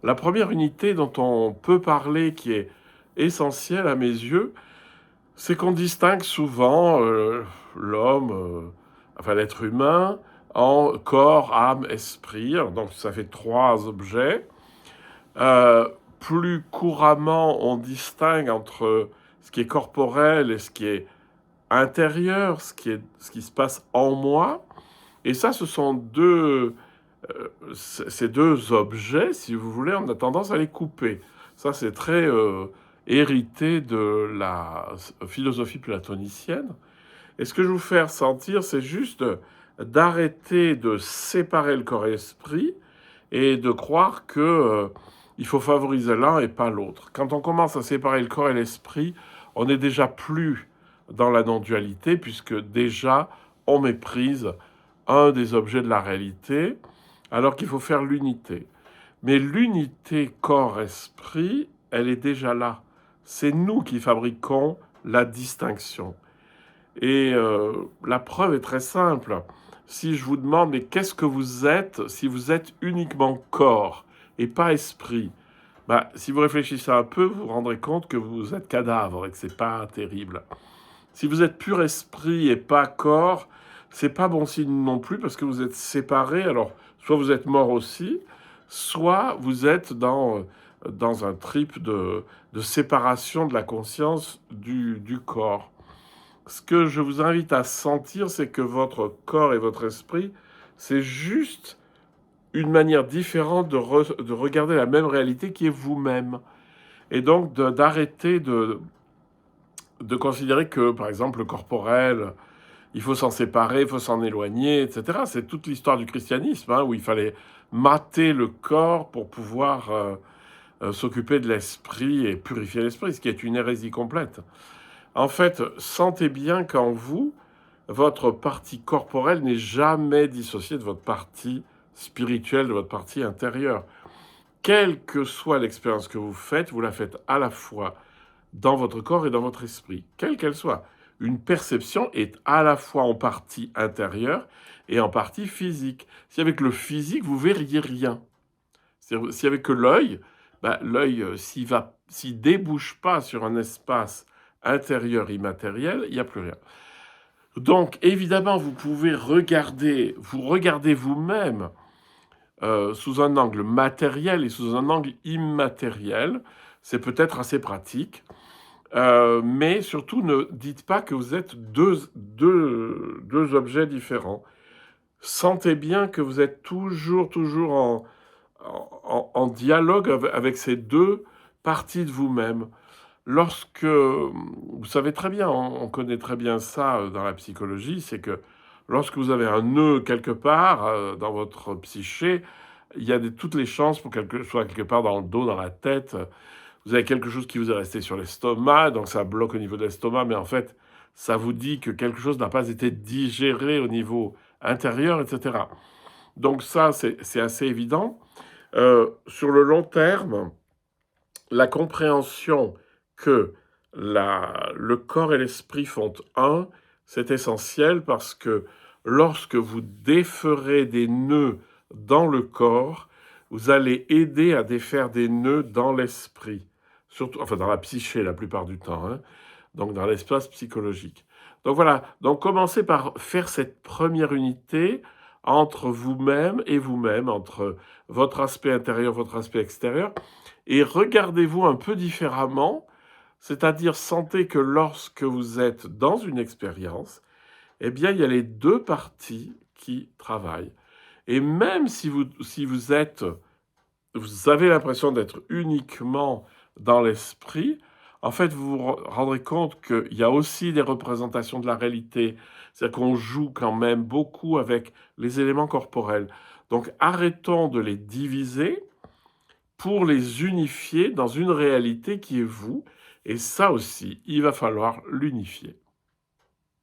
La première unité dont on peut parler, qui est essentielle à mes yeux, c'est qu'on distingue souvent l'homme, enfin l'être humain, en corps, âme, esprit. Donc ça fait trois objets. Euh, Plus couramment, on distingue entre ce qui est corporel et ce qui est intérieur, ce qui se passe en moi. Et ça, ce sont ces deux objets, si vous voulez, on a tendance à les couper. Ça, c'est très hérité de la philosophie platonicienne. Et ce que je veux vous faire sentir, c'est juste d'arrêter de séparer le corps et l'esprit et de croire que il faut favoriser l'un et pas l'autre. Quand on commence à séparer le corps et l'esprit, on n'est déjà plus dans la non-dualité, puisque déjà on méprise un des objets de la réalité, alors qu'il faut faire l'unité. Mais l'unité corps-esprit, elle est déjà là. C'est nous qui fabriquons la distinction. Et la preuve est très simple. Si je vous demande, mais qu'est-ce que vous êtes si vous êtes uniquement corps et pas esprit, bah, si vous réfléchissez un peu, vous vous rendrez compte que vous êtes cadavre et que c'est pas terrible. Si vous êtes pur esprit et pas corps, c'est pas bon signe non plus parce que vous êtes séparés. Alors, soit vous êtes mort aussi, soit vous êtes dans un trip de séparation de la conscience du corps. Ce que je vous invite à sentir, c'est que votre corps et votre esprit, c'est juste une manière différente de regarder la même réalité qui est vous-même. Et donc d'arrêter de considérer que, par exemple, le corporel, il faut s'en séparer, il faut s'en éloigner, etc. C'est toute l'histoire du christianisme, hein, où il fallait mater le corps pour pouvoir s'occuper de l'esprit et purifier l'esprit, ce qui est une hérésie complète. En fait, sentez bien qu'en vous, votre partie corporelle n'est jamais dissociée de votre partie spirituelle, de votre partie intérieure. Quelle que soit l'expérience que vous la faites à la fois dans votre corps et dans votre esprit, quelle qu'elle soit. Une perception est à la fois en partie intérieure et en partie physique. Si avec le physique, vous verriez rien. Si avec que l'œil, bah, l'œil, s'il débouche pas sur un espace intérieur immatériel, il n'y a plus rien. Donc, évidemment, vous pouvez vous regardez vous-même sous un angle matériel et sous un angle immatériel. C'est peut-être assez pratique. Mais surtout, ne dites pas que vous êtes deux objets différents. Sentez bien que vous êtes toujours en dialogue avec ces deux parties de vous-même. Lorsque, vous savez très bien, on connaît très bien ça dans la psychologie, c'est que lorsque vous avez un nœud quelque part dans votre psyché, il y a toutes les chances pour quelque soit quelque part dans le dos, dans la tête. Vous avez quelque chose qui vous est resté sur l'estomac, donc ça bloque au niveau de l'estomac, mais en fait, ça vous dit que quelque chose n'a pas été digéré au niveau intérieur, etc. Donc ça, c'est assez évident. Sur le long terme, la compréhension que le corps et l'esprit font un, c'est essentiel parce que lorsque vous déferez des nœuds dans le corps, vous allez aider à défaire des nœuds dans l'esprit, surtout, enfin dans la psyché la plupart du temps, hein, donc dans l'espace psychologique. Donc voilà, donc commencez par faire cette première unité entre vous-même et vous-même, entre votre aspect intérieur, votre aspect extérieur, et regardez-vous un peu différemment, c'est-à-dire sentez que lorsque vous êtes dans une expérience, eh bien, il y a les deux parties qui travaillent. Et même si vous avez l'impression d'être uniquement dans l'esprit, en fait, vous vous rendrez compte qu'il y a aussi des représentations de la réalité. C'est-à-dire qu'on joue quand même beaucoup avec les éléments corporels. Donc, arrêtons de les diviser pour les unifier dans une réalité qui est vous. Et ça aussi, il va falloir l'unifier.